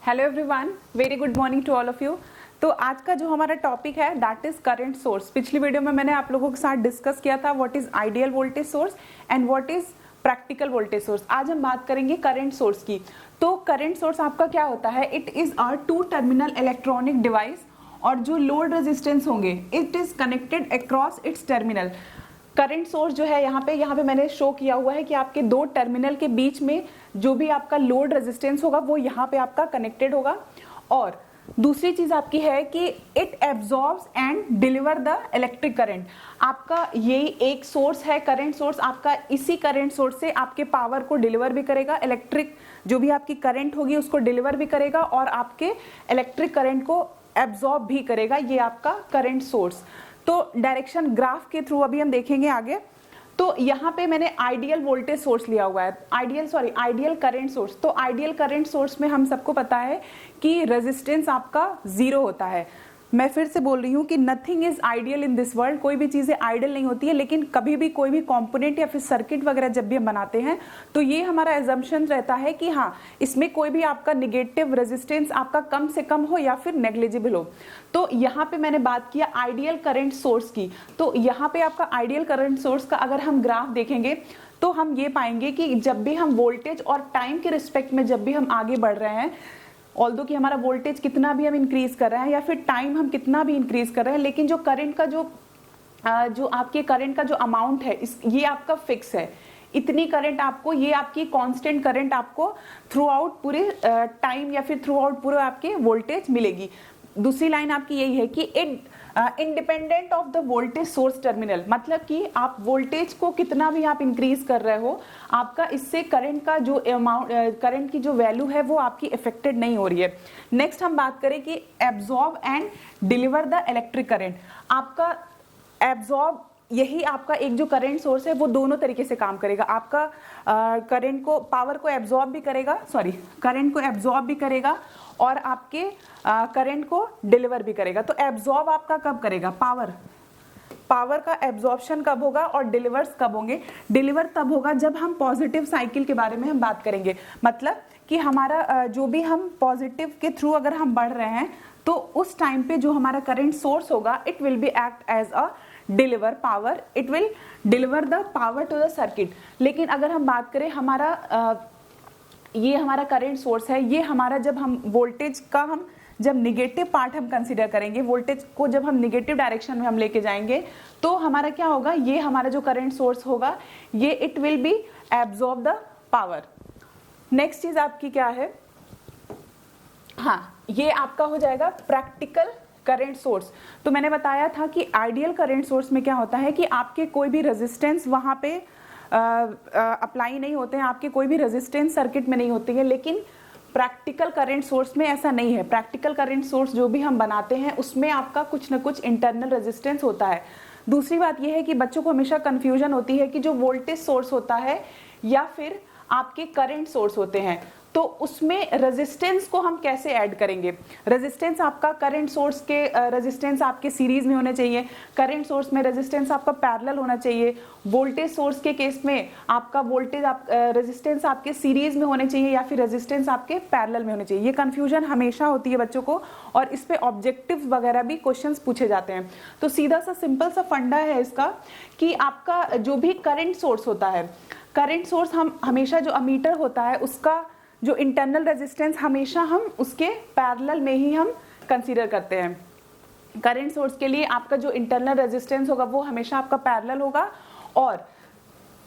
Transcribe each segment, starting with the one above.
Hello everyone, very good morning to all of you. तो आज का जो हमारा टॉपिक है दैट इज करंट सोर्स। पिछली वीडियो में मैंने आप लोगों के साथ डिस्कस किया था what is ideal voltage source and what is practical voltage source. आज हम बात करेंगे करंट सोर्स की। तो करंट सोर्स आपका क्या होता है, it is a two terminal electronic device और जो लोड रेजिस्टेंस होंगे it is connected across its terminal. Current source जो है यहाँ पे मैंने शो किया हुआ है कि आपके दो टर्मिनल के बीच में जो भी आपका लोड रेजिस्टेंस होगा वो यहाँ पे आपका कनेक्टेड होगा। और दूसरी चीज आपकी है कि it absorbs and deliver the electric current. आपका यही एक सोर्स है करंट सोर्स, आपका इसी करंट सोर्स से आपके पावर को डिलीवर भी करेगा, इलेक्ट्रिक जो भी आपकी करंट होगी उसको डिलीवर भी करेगा और आपके इलेक्ट्रिक करंट को एब्जॉर्ब भी करेगा। ये आपका करंट सोर्स। तो डायरेक्शन ग्राफ के थ्रू अभी हम देखेंगे आगे। तो यहाँ पे मैंने आइडियल वोल्टेज सोर्स लिया हुआ है, आइडियल करंट सोर्स। तो आइडियल करंट सोर्स में हम सबको पता है कि रेजिस्टेंस आपका 0 होता है। मैं फिर से बोल रही हूँ कि nothing is ideal in this world. कोई भी चीजें आइडियल नहीं होती है, लेकिन कभी भी कोई भी कंपोनेंट या फिर सर्किट वगैरह जब भी हम बनाते हैं तो ये हमारा एजम्पशन रहता है कि हाँ इसमें कोई भी आपका निगेटिव रेजिस्टेंस आपका कम से कम हो या फिर नेग्लिजिबल हो। तो यहाँ पे मैंने बात किया आइडियल करंट सोर्स की। तो यहाँ पे आपका आइडियल करंट सोर्स का अगर हम ग्राफ देखेंगे तो हम ये पाएंगे कि जब भी हम वोल्टेज और टाइम के रिस्पेक्ट में जब भी हम आगे बढ़ रहे हैं, ऑल्दो कि हमारा वोल्टेज कितना भी हम इंक्रीज कर रहे हैं या फिर टाइम हम कितना भी इंक्रीज कर रहे हैं, लेकिन जो करंट का जो आपके करंट का जो अमाउंट है ये आपका फिक्स है। इतनी करंट आपको, ये आपकी कांस्टेंट करंट आपको थ्रू आउट पूरे टाइम या फिर थ्रू आउट पूरे आपके वोल्टेज मिलेगी। दूसरी लाइन आपकी यही है कि it independent of the voltage source terminal, मतलब कि आप वोल्टेज को कितना भी आप इंक्रीज कर रहे हो, आपका इससे करंट का जो अमाउंट, करंट की जो वैल्यू है वो आपकी इफेक्टेड नहीं हो रही है। नेक्स्ट हम बात करें कि absorb and deliver the electric current. आपका एब्जॉर्ब, यही आपका एक जो करंट सोर्स है वो दोनों तरीके से काम करेगा। आपका करंट को, पावर को एब्जॉर्ब भी करेगा, करंट को एब्जॉर्ब भी करेगा और आपके करंट को डिलीवर भी करेगा। तो एब्जॉर्ब आपका कब करेगा, पावर का एब्जॉर्प्शन कब होगा और डिलीवर्स कब होंगे। डिलीवर तब होगा जब हम पॉजिटिव साइकिल के बारे में हम बात करेंगे, मतलब कि हमारा जो भी हम पॉजिटिव के थ्रू अगर हम बढ़ रहे हैं तो उस टाइम पे जो हमारा करंट सोर्स होगा it will be act as a deliver power, it will deliver the power to the circuit. लेकिन अगर हम बात करें ये हमारा करंट सोर्स है, ये हमारा जब हम वोल्टेज का हम जब निगेटिव पार्ट हम कंसीडर करेंगे, वोल्टेज को जब हम निगेटिव डायरेक्शन में हम लेके जाएंगे तो हमारा क्या होगा, ये हमारा जो करंट सोर्स होगा ये it will be absorb the power. Next चीज आपकी क्या है, हाँ ये आपका हो जाएगा प्रैक्टिकल करंट सोर्स। तो मैंने बताया था कि आइडियल करंट सोर्स में क्या होता है कि आपके कोई भी रेजिस्टेंस वहां पे अप्लाई नहीं होते हैं, आपके कोई भी रेजिस्टेंस सर्किट में नहीं होती है। लेकिन प्रैक्टिकल करंट सोर्स में ऐसा नहीं है। प्रैक्टिकल करंट सोर्स जो भी हम बनाते हैं उसमें आपका कुछ ना कुछ इंटरनल रेजिस्टेंस होता है। दूसरी बात यह है कि बच्चों को हमेशा कंफ्यूजन होती है कि जो वोल्टेज सोर्स होता है या फिर आपके करंट सोर्स होते हैं तो उसमें रेजिस्टेंस को हम कैसे ऐड करेंगे। रेजिस्टेंस आपका करंट सोर्स के रेजिस्टेंस आपके सीरीज में होने चाहिए, करंट सोर्स में रेजिस्टेंस आपका पैरेलल होना चाहिए। वोल्टेज सोर्स के केस में आपका वोल्टेज रेजिस्टेंस आपके सीरीज में होने चाहिए या फिर रेजिस्टेंस आपके पैरेलल में होने चाहिए। ये कंफ्यूजन हमेशा होती है बच्चों को और इस पे ऑब्जेक्टिव वगैरह भी क्वेश्चंस पूछे जाते हैं। तो सीधा सा सिंपल सा फंडा है इसका कि आपका जो भी करंट सोर्स होता है, करंट सोर्स हम हमेशा जो अमीटर होता है उसका जो इंटरनल रेजिस्टेंस हमेशा हम उसके पैरेलल में ही हम कंसीडर करते हैं। करंट सोर्स के लिए आपका जो इंटरनल रेजिस्टेंस होगा वो हमेशा आपका पैरेलल होगा और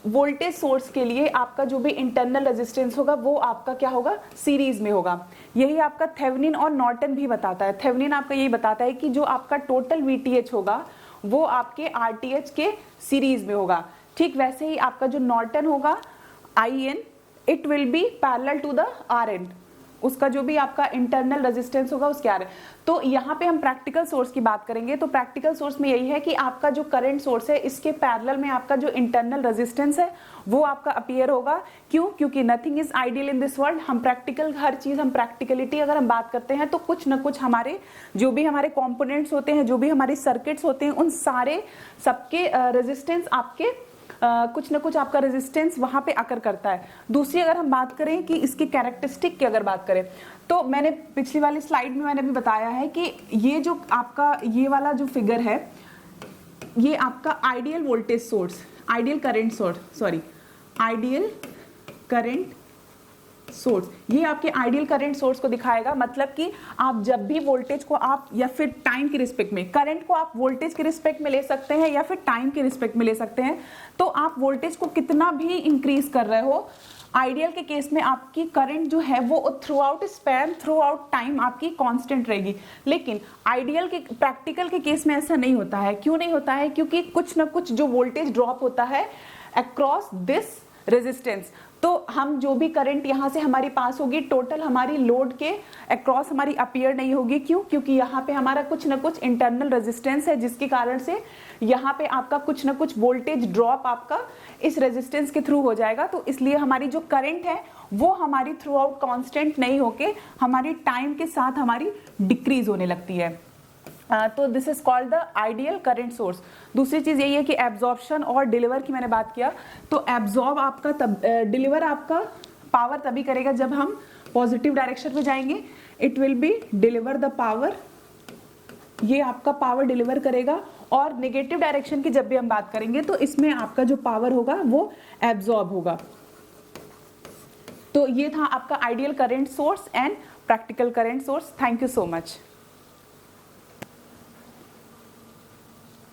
वोल्टेज सोर्स के लिए आपका जो भी इंटरनल रेजिस्टेंस होगा वो आपका क्या होगा, सीरीज में होगा। यही आपका थेवेनिन और नॉर्टन भी बताता है। थेवेनिन आपका यही बताता है कि जो आपका टोटल वीटीएच होगा वो आपके आरटीएच के सीरीज में होगा। ठीक वैसे ही आपका जो नॉर्टन होगा IN it will be parallel to the RN, उसका जो भी आपका इंटरनल रेजिस्टेंस होगा उसके RN। तो यहाँ पे हम प्रैक्टिकल सोर्स की बात करेंगे। तो प्रैक्टिकल सोर्स में यही है कि आपका जो करंट सोर्स है इसके पैरेलल में आपका जो इंटरनल रेजिस्टेंस है वो आपका अपीयर होगा। क्यों? क्योंकि nothing is ideal in this world. हम प्रैक्टिकल, हर चीज हम प्रैक्टिकलिटी अगर हम बात करते हैं तो कुछ ना कुछ हमारे जो भी हमारे कॉम्पोनेंट्स होते हैं, जो भी हमारे सर्किट्स होते हैं, उन सारे सबके रेजिस्टेंस आपके कुछ ना कुछ आपका रेजिस्टेंस वहां पे आकर करता है। दूसरी अगर हम बात करें कि इसकी कैरेक्टरिस्टिक की अगर बात करें, तो मैंने पिछली वाली स्लाइड में मैंने भी बताया है कि ये जो आपका ये वाला जो फिगर है, ये आपका ideal voltage source, ideal current source, ये आपके आइडियल करंट सोर्स को दिखाएगा। मतलब कि आप जब भी वोल्टेज को आप या फिर टाइम के रिस्पेक्ट में, करंट को आप वोल्टेज के रिस्पेक्ट में ले सकते हैं या फिर टाइम के रिस्पेक्ट में ले सकते हैं। तो आप वोल्टेज को कितना भी इंक्रीज कर रहे हो, आइडियल के केस में आपकी करंट जो है वो through out span, through out time आपकी कांस्टेंट रहेगी। लेकिन आइडियल के, प्रैक्टिकल के केस में ऐसा नहीं होता है। क्यों नहीं होता है? क्योंकि कुछ ना कुछ जो वोल्टेज ड्रॉप होता है अक्रॉस दिस रेजिस्टेंस, तो हम जो भी करंट यहाँ से हमारी पास होगी टोटल हमारी लोड के अक्रॉस हमारी अपीयर नहीं होगी। क्यों? क्योंकि यहाँ पे हमारा कुछ ना कुछ इंटरनल रेजिस्टेंस है, जिसके कारण से यहाँ पे आपका कुछ ना कुछ वोल्टेज ड्रॉप आपका इस रेजिस्टेंस के थ्रू हो जाएगा। तो इसलिए हमारी जो करंट है वो हमारी थ्रू आउट कॉन्स्टेंट नहीं होके हमारी टाइम के साथ हमारी डिक्रीज होने लगती है। तो this is called the ideal current source. दूसरी चीज यही है कि एब्जॉर्प्शन और डिलीवर की मैंने बात किया, तो एब्जॉर्ब आपका तब, डिलीवर आपका पावर तभी करेगा जब हम पॉजिटिव डायरेक्शन में जाएंगे। It will B deliver the power, ये आपका पावर डिलीवर करेगा। और नेगेटिव डायरेक्शन की जब भी हम बात करेंगे तो इसमें आपका जो पावर होगा वो एब्जॉर्ब होगा। तो ये था आपका ideal current source and practical current source. Thank you so much.